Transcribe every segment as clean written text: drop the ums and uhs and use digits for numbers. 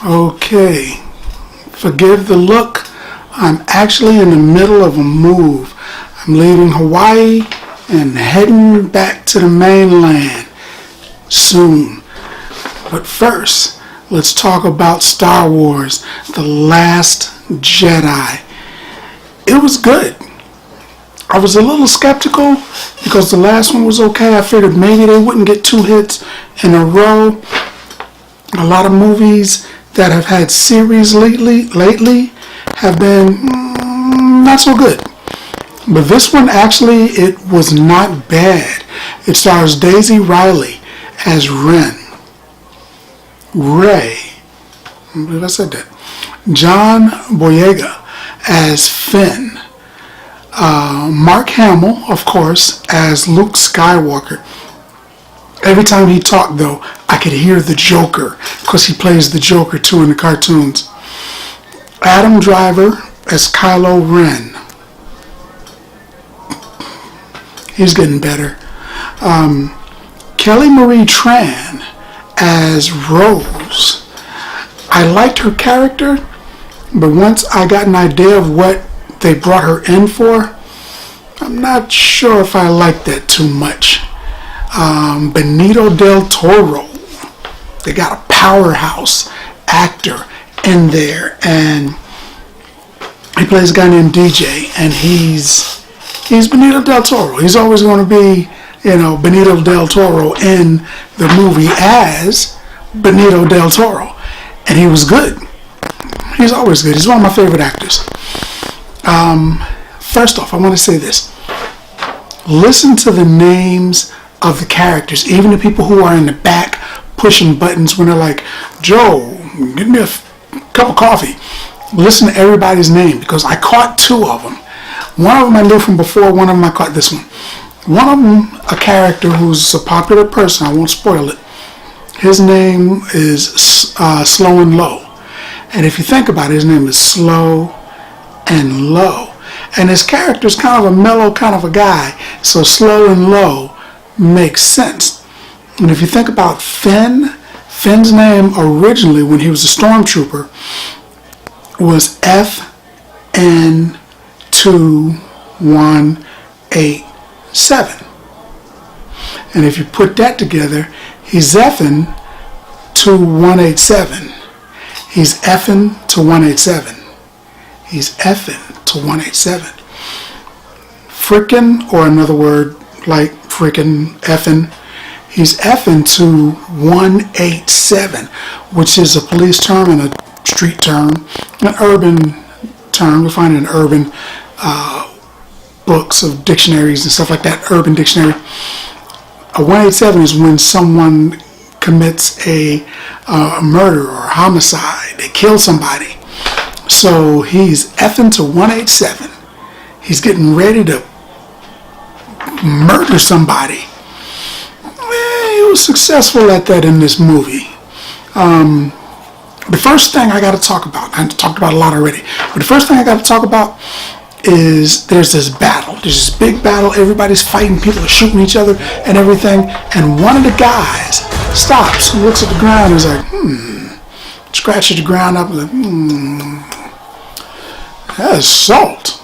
Okay, forgive the look. I'm actually in the middle of a move. I'm leaving Hawaii and heading back to the mainland soon. But first, let's talk about Star Wars: The Last Jedi. It was good. I was a little skeptical because the last one was okay. I figured maybe they wouldn't get 2 hits in a row. A lot of movies that have had series lately have been not so good. But this one actually, it was not bad. It stars Daisy Ridley as Rey. I believe I said that. John Boyega as Finn. Mark Hamill, of course, as Luke Skywalker. Every time he talked, though, I could hear the Joker, because he plays the Joker, too, in the cartoons. Adam Driver as Kylo Ren. He's getting better. Kelly Marie Tran as Rose. I liked her character, but once I got an idea of what they brought her in for, I'm not sure if I like that too much. Benicio del Toro. They got a powerhouse actor in there, and he plays a guy named DJ, and he's Benicio del Toro. He's always going to be, Benicio del Toro in the movie as Benicio del Toro, and he was good. He's always good. He's one of my favorite actors. First off, I want to say this. Listen to the names of the characters, even the people who are in the back pushing buttons when they're like, Joe, give me a cup of coffee. Listen to everybody's name, because I caught 2 of them. One of them I knew from before, one of them I caught this one. One of them, a character who's a popular person, I won't spoil it. His name is Slow and Low. And if you think about it, his name is Slow and Low. And his character's kind of a mellow kind of a guy, so Slow and Low makes sense. And if you think about Finn's name originally, when he was a stormtrooper, was FN2187. And if you put that together, he's effing to 187. He's effing to 187. He's effing to 187. Frickin', or another word like frickin', effing, he's effing to 187, which is a police term and a street term, an urban term. You'll find it in urban books of dictionaries and stuff like that, urban dictionary. A 187 is when someone commits a murder or a homicide. They kill somebody. So he's effing to 187. He's getting ready to murder somebody. He was successful at that in this movie. The first thing I got to talk about, I talked about a lot already, but the first thing I got to talk about is there's this battle. There's this big battle. Everybody's fighting. People are shooting each other and everything. And one of the guys stops and looks at the ground and is like, scratches the ground up and like, that is salt.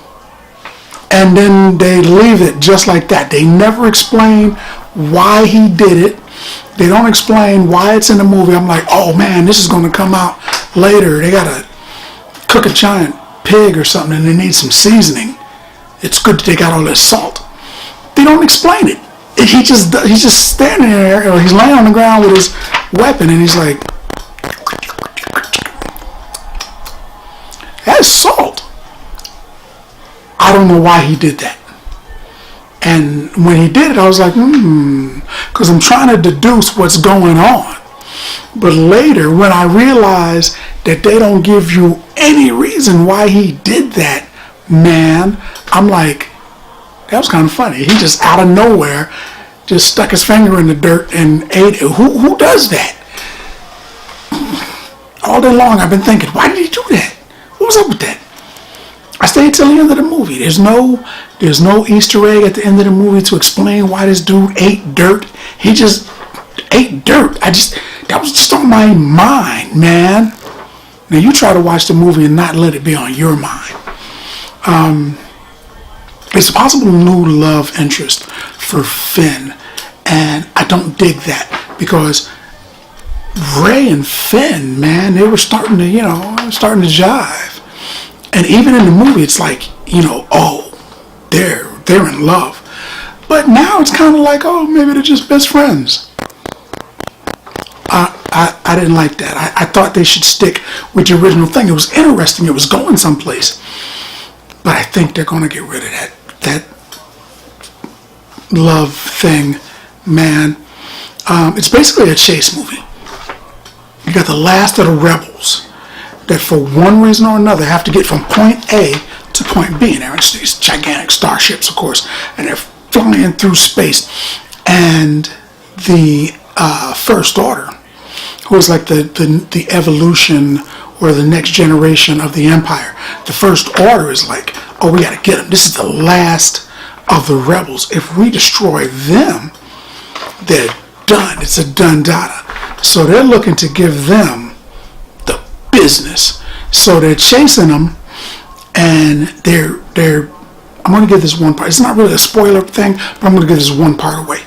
And then they leave it just like that. They never explain why he did it. They don't explain why it's in the movie. I'm like, oh man, this is going to come out later. They got to cook a giant pig or something and they need some seasoning. It's good that they got all this salt. They don't explain it. He's just standing there, or he's laying on the ground with his weapon and he's like, that's salt. I don't know why he did that. And when he did it, I was like, because I'm trying to deduce what's going on. But later, when I realized that they don't give you any reason why he did that, man, I'm like, that was kind of funny. He just out of nowhere just stuck his finger in the dirt and ate it. Who does that? All day long I've been thinking, why did he do that? What was up with that? I stayed till the end of the movie. There's no Easter egg at the end of the movie to explain why this dude ate dirt. He just ate dirt. That was just on my mind, man. Now you try to watch the movie and not let it be on your mind. It's a possible new love interest for Finn, and I don't dig that because Rey and Finn, man, they were starting to jive. And even in the movie, it's like, oh, they're in love. But now it's kind of like, oh, maybe they're just best friends. I didn't like that. I thought they should stick with the original thing. It was interesting. It was going someplace. But I think they're going to get rid of that love thing, man. It's basically a chase movie. You got the last of the rebels that for one reason or another have to get from point A to point B. And they're in these gigantic starships, of course, and they're flying through space. And the First Order, who is like the evolution or the next generation of the Empire. The First Order is like, oh, we got to get them. This is the last of the rebels. If we destroy them, they're done. It's a done data. So they're looking to give them the business. So they're chasing them, and they're I'm going to give this one part. It's not really a spoiler thing, but I'm going to give this one part away.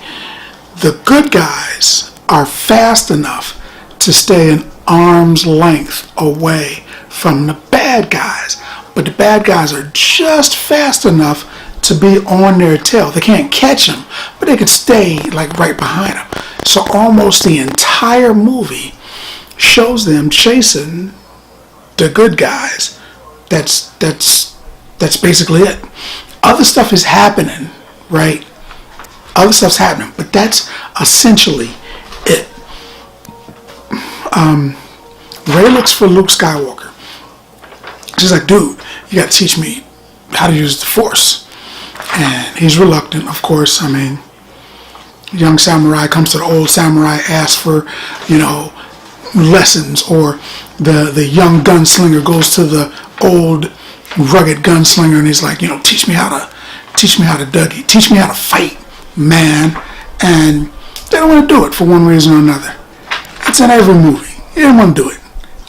The good guys are fast enough to stay an arm's length away from the bad guys, but the bad guys are just fast enough to be on their tail. They can't catch them, but they could stay like right behind them. So almost the entire movie shows them chasing the good guys. That's basically it. Other stuff is happening, right? Other stuff's happening, but that's essentially it. Rey looks for Luke Skywalker. She's like, dude, you got to teach me how to use the Force. And he's reluctant, of course. I mean, young samurai comes to the old samurai, asks for, lessons, or the young gunslinger goes to the old rugged gunslinger and he's like, teach me how to Dougie, teach me how to fight, man. And they don't want to do it for one reason or another. It's in every movie. He didn't want to do it,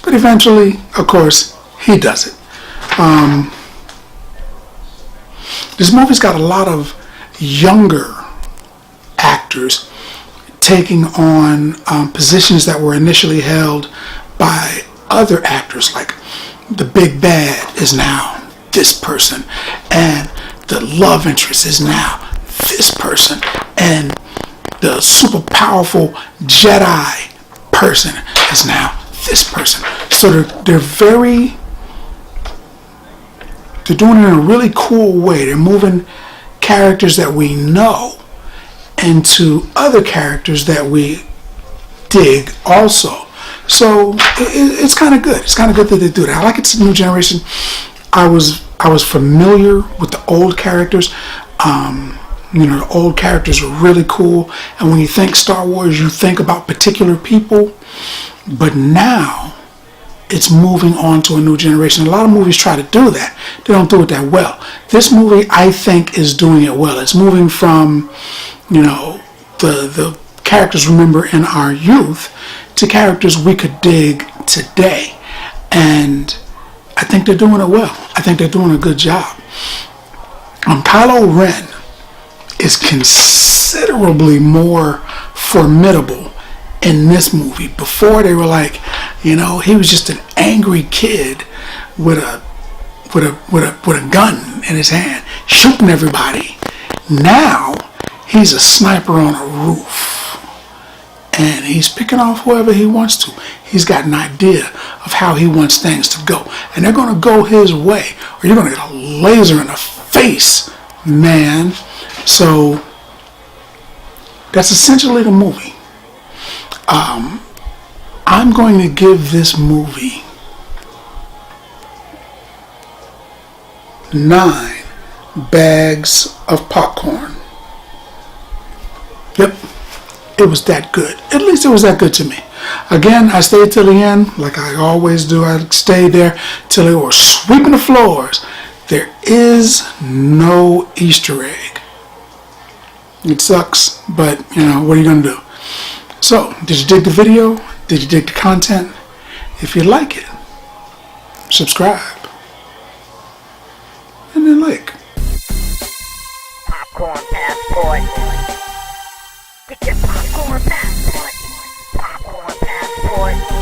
but eventually, of course, he does it. This movie's got a lot of younger actors taking on positions that were initially held by other actors. Like the big bad is now this person, and the love interest is now this person, and the super powerful Jedi person is now this person. So they're doing it in a really cool way. They're moving characters that we know into other characters that we dig also. So it's kind of good. It's kind of good that they do that. I like it's a new generation. I was familiar with the old characters. The old characters are really cool. And when you think Star Wars, you think about particular people. But now it's moving on to a new generation. A lot of movies try to do that. They don't do it that well. This movie, I think, is doing it well. It's moving from, the characters remember in our youth to characters we could dig today. And I think they're doing it well. I think they're doing a good job. Kylo Ren is considerably more formidable in this movie. Before they were like, he was just an angry kid with a gun in his hand, shooting everybody. Now he's a sniper on a roof, and he's picking off whoever he wants to. He's got an idea of how he wants things to go, and they're going to go his way, or you're going to get a laser in the face, man. So that's essentially the movie. I'm going to give this movie 9 bags of popcorn. Yep, it was that good. At least it was that good to me. Again, I stayed till the end, like I always do. I stayed there till they were sweeping the floors. There is no Easter egg. It sucks, but what are you gonna do? So, did you dig the video? Did you dig the content? If you like it, subscribe. And then like. Popcorn passport. Get your popcorn passport. Popcorn passport.